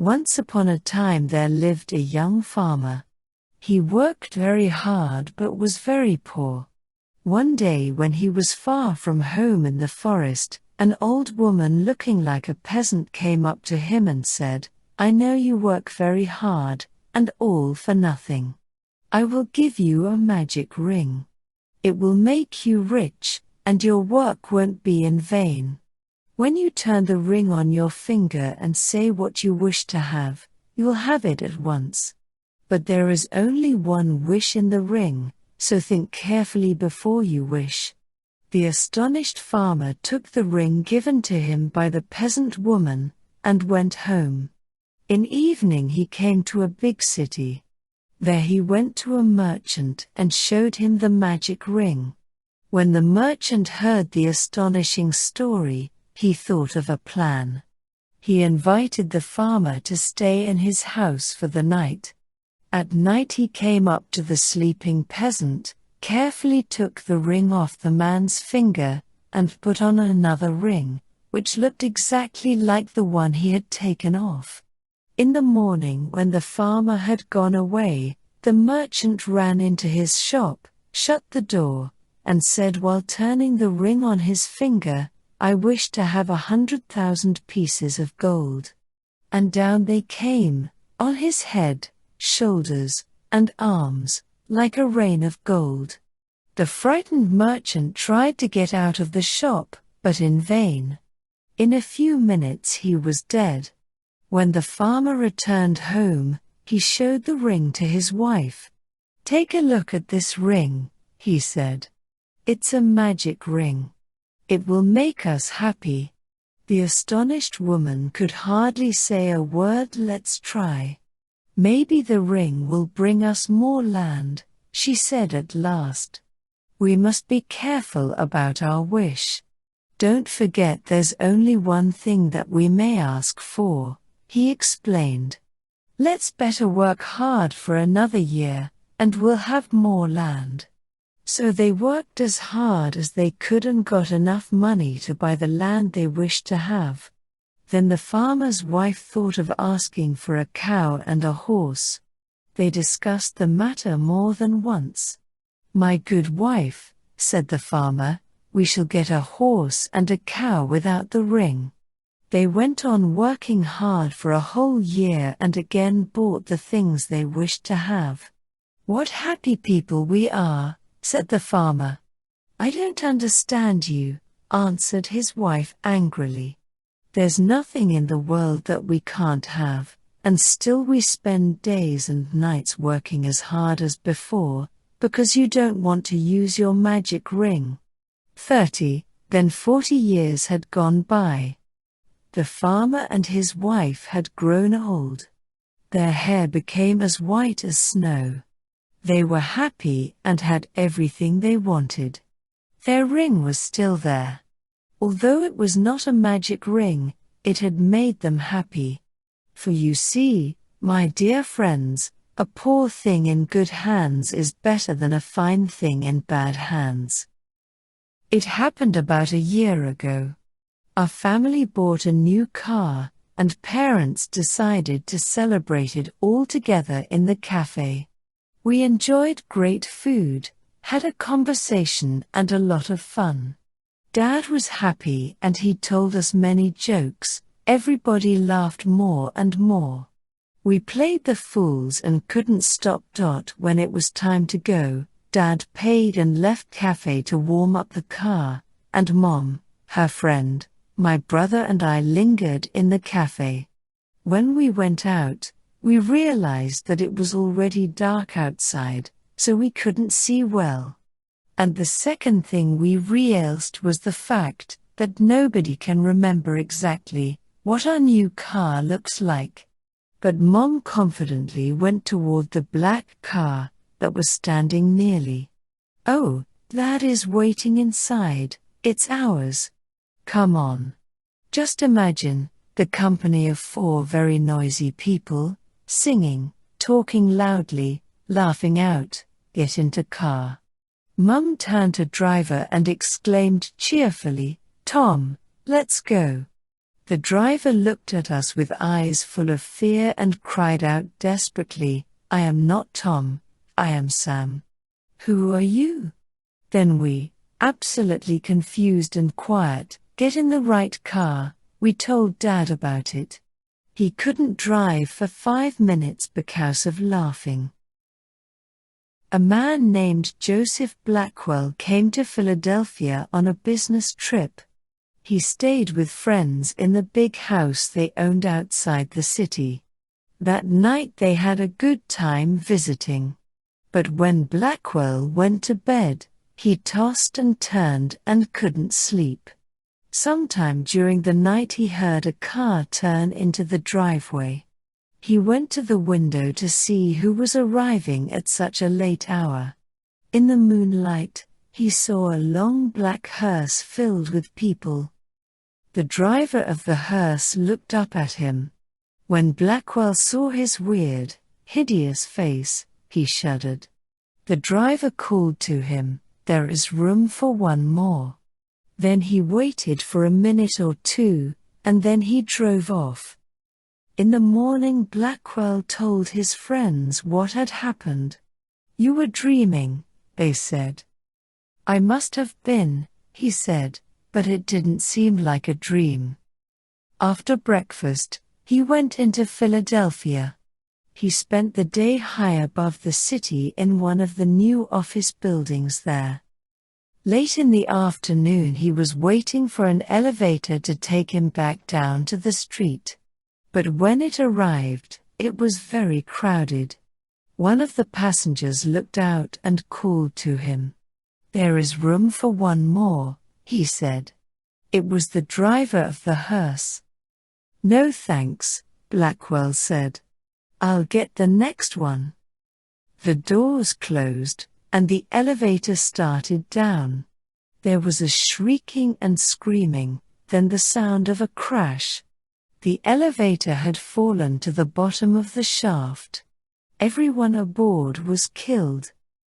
Once upon a time there lived a young farmer. He worked very hard but was very poor. One day when he was far from home in the forest, an old woman looking like a peasant came up to him and said, "I know you work very hard, and all for nothing. I will give you a magic ring. It will make you rich, and your work won't be in vain. When you turn the ring on your finger and say what you wish to have, you'll have it at once. But there is only one wish in the ring, so think carefully before you wish." The astonished farmer took the ring given to him by the peasant woman, and went home. In evening he came to a big city. There he went to a merchant and showed him the magic ring. When the merchant heard the astonishing story, he thought of a plan. He invited the farmer to stay in his house for the night. At night he came up to the sleeping peasant, carefully took the ring off the man's finger, and put on another ring, which looked exactly like the one he had taken off. In the morning when the farmer had gone away, the merchant ran into his shop, shut the door, and said while turning the ring on his finger, "I wish to have 100,000 pieces of gold." And down they came, on his head, shoulders, and arms, like a rain of gold. The frightened merchant tried to get out of the shop, but in vain. In a few minutes he was dead. When the farmer returned home, he showed the ring to his wife. "Take a look at this ring," he said. "It's a magic ring. It will make us happy." The astonished woman could hardly say a word. "Let's try. Maybe the ring will bring us more land," she said at last. "We must be careful about our wish. Don't forget there's only one thing that we may ask for," he explained. "Let's better work hard for another year, and we'll have more land." So they worked as hard as they could and got enough money to buy the land they wished to have. Then the farmer's wife thought of asking for a cow and a horse. They discussed the matter more than once. "My good wife," said the farmer, "we shall get a horse and a cow without the ring." They went on working hard for a whole year and again bought the things they wished to have. "What happy people we are," said the farmer. "I don't understand you," answered his wife angrily. "There's nothing in the world that we can't have, and still we spend days and nights working as hard as before, because you don't want to use your magic ring." 30, then 40 years had gone by. The farmer and his wife had grown old. Their hair became as white as snow. They were happy and had everything they wanted. Their ring was still there. Although it was not a magic ring, it had made them happy. For you see, my dear friends, a poor thing in good hands is better than a fine thing in bad hands. It happened about a year ago. Our family bought a new car, and parents decided to celebrate it all together in the cafe. We enjoyed great food, had a conversation and a lot of fun. Dad was happy and he told us many jokes. Everybody laughed more and more. We played the fools and couldn't stop. When it was time to go, Dad paid and left cafe to warm up the car, and Mom, her friend, my brother and I lingered in the cafe. When we went out, we realized that it was already dark outside, so we couldn't see well. And the second thing we realized was the fact that nobody can remember exactly what our new car looks like. But Mom confidently went toward the black car that was standing nearly. "Oh, Dad is waiting inside, it's ours. Come on." Just imagine the company of 4 very noisy people, singing, talking loudly, laughing out. "Get into car." Mum turned to driver and exclaimed cheerfully, "Tom, let's go." The driver looked at us with eyes full of fear and cried out desperately, "I am not Tom, I am Sam." "Who are you?" Then we, absolutely confused and quiet, "Get in the right car," we told Dad about it. He couldn't drive for 5 minutes because of laughing. A man named Joseph Blackwell came to Philadelphia on a business trip. He stayed with friends in the big house they owned outside the city. That night they had a good time visiting. But when Blackwell went to bed, he tossed and turned and couldn't sleep. Sometime during the night he heard a car turn into the driveway. He went to the window to see who was arriving at such a late hour. In the moonlight, he saw a long black hearse filled with people. The driver of the hearse looked up at him. When Blackwell saw his weird, hideous face, he shuddered. The driver called to him, "There is room for one more." Then he waited for a minute or two, and then he drove off. In the morning Blackwell told his friends what had happened. "You were dreaming," they said. "I must have been," he said, "but it didn't seem like a dream." After breakfast, he went into Philadelphia. He spent the day high above the city in one of the new office buildings there. Late in the afternoon he was waiting for an elevator to take him back down to the street. But when it arrived, it was very crowded. One of the passengers looked out and called to him. "There is room for one more," he said. It was the driver of the hearse. "No thanks," Blackwell said. "I'll get the next one." The doors closed, and the elevator started down. There was a shrieking and screaming, then the sound of a crash. The elevator had fallen to the bottom of the shaft. Everyone aboard was killed.